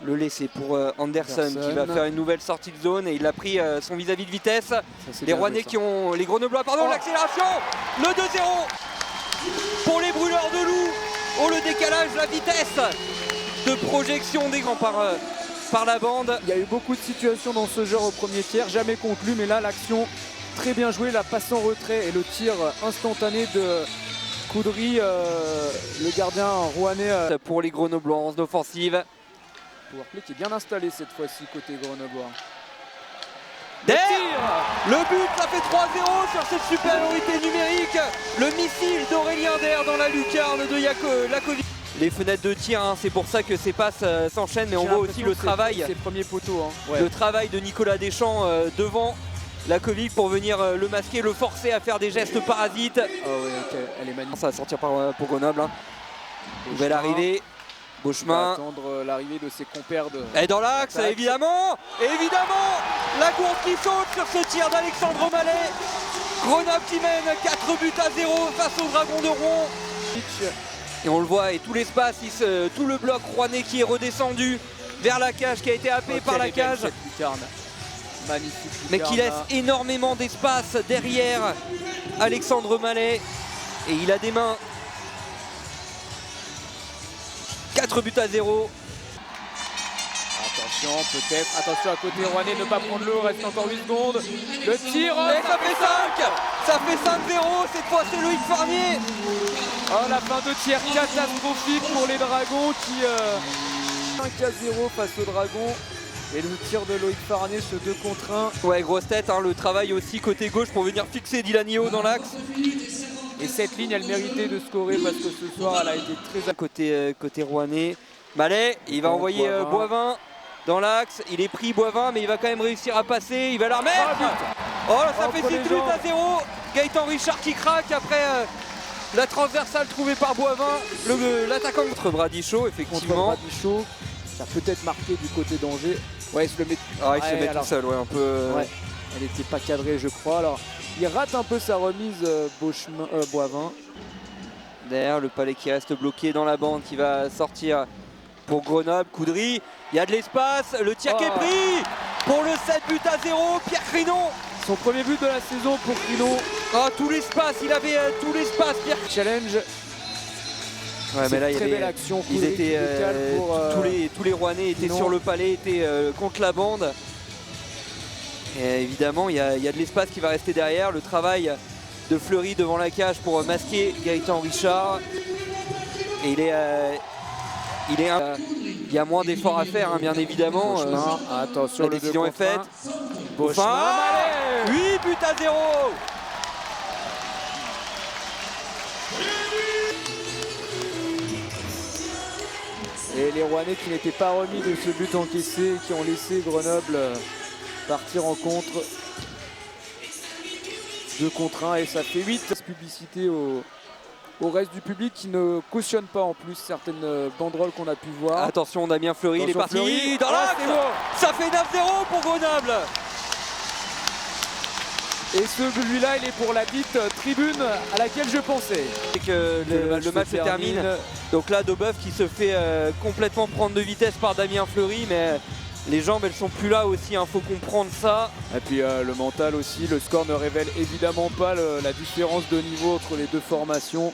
Le laisser pour Anderson qui va faire une nouvelle sortie de zone et il a pris son vis-à-vis de vitesse. Les Rouennais qui ont... Les Grenoblois, pardon, l'accélération. Le 2-0 pour les brûleurs de loup. Oh, le décalage, la vitesse de projection des grands par la bande. Il y a eu beaucoup de situations dans ce genre au premier tiers, jamais conclu, mais là l'action très bien jouée, la passe en retrait et le tir instantané de Coudry, le gardien rouennais. Pour les Grenoblois en zone offensive. Powerplay qui est bien installé cette fois-ci côté Grenoblois. Le but, ça fait 3-0 sur cette supériorité numérique. Le missile d'Aurélien Der dans la lucarne de Lakovic. Les fenêtres de tir, hein, c'est pour ça que ces passes s'enchaînent, mais on voit aussi le travail. C'est le premier poteau. Hein. Ouais. Le travail de Nicolas Deschamps devant Lakovic pour venir le masquer, le forcer à faire des gestes parasites. Ah ouais, ok, elle est magnifique. Ça va sortir pour Grenoble. Hein. Nouvelle arrivée. Beauchemin. Attendre l'arrivée de ses compères de. Et dans l'axe, évidemment. Évidemment, la gourde qui saute sur ce tir d'Alexandre Mallet. Grenoble qui mène 4 buts à 0 face au Dragon de Rouen. Et on le voit, et tout l'espace, tout le bloc rouennais qui est redescendu vers la cage, qui a été happé par la cage. Magnifique lucarne, mais qui laisse énormément d'espace derrière Alexandre Mallet. Et il a des mains. 4 buts à 0. Attention, peut-être. Attention à côté rouennais, ne pas prendre l'eau. Reste encore 8 secondes. Le tir. Et ça fait 5. Ça fait 5-0. Cette fois, c'est Loïc Farnier. Oh, la fin de tiers catastrophique pour les Dragons qui 5 à 0 face aux Dragons. Et le tir de Loïc Farnier, ce 2 contre 1. Ouais, grosse tête. Hein, le travail aussi côté gauche pour venir fixer Dylan Yeo dans l'axe. Et cette ligne, elle méritait de scorer parce que ce soir, elle a été très... Côté rouennais. Mallet, il va envoyer Boivin dans l'axe. Il est pris Boivin, mais il va quand même réussir à passer. Il va la remettre. Oh, là, ça fait 6 buts à 0. Gaëtan Richard qui craque après la transversale trouvée par Boivin. L'attaquant contre Bradichaud, effectivement. Contre Bradichaud, ça peut être marqué du côté d'Angers. Ouais, il se le met, il se met tout seul, ouais, un peu. Ouais, elle n'était pas cadrée, je crois. Alors, il rate un peu sa remise, Boivin. Derrière, le palais qui reste bloqué dans la bande, qui va sortir pour Grenoble. Coudry, il y a de l'espace. Le tir qui est pris pour le 7 buts à 0. Pierre Crinon. Son premier but de la saison pour Crinon. Oh, tout l'espace, il avait tout l'espace, Pierre. Challenge. Ouais, mais là, très belle action. Ils étaient, tous les Rouennais étaient sur le palais, étaient contre la bande. Et évidemment, il y a de l'espace qui va rester derrière. Le travail de Fleury devant la cage pour masquer Gaëtan Richard. Et il y a moins d'efforts à faire, hein, bien évidemment. Attention, la décision est faite. Beauchemin, 8 buts à 0. Et les Rouennais qui n'étaient pas remis de ce but encaissé, qui ont laissé Grenoble partir en contre. 2 contre 1 et ça fait 8. Publicité au reste du public qui ne cautionne pas en plus certaines banderoles qu'on a pu voir. Attention, Damien Fleury, il est parti Fleury. Dans l'axe. Ça fait 9-0 pour Grenoble. Et celui-là, il est pour la dite tribune à laquelle je pensais. Et que le match se termine. Donc là, Daubeuf qui se fait complètement prendre de vitesse par Damien Fleury, mais les jambes, elles sont plus là aussi, hein, faut comprendre ça. Et puis le mental aussi, le score ne révèle évidemment pas la différence de niveau entre les deux formations.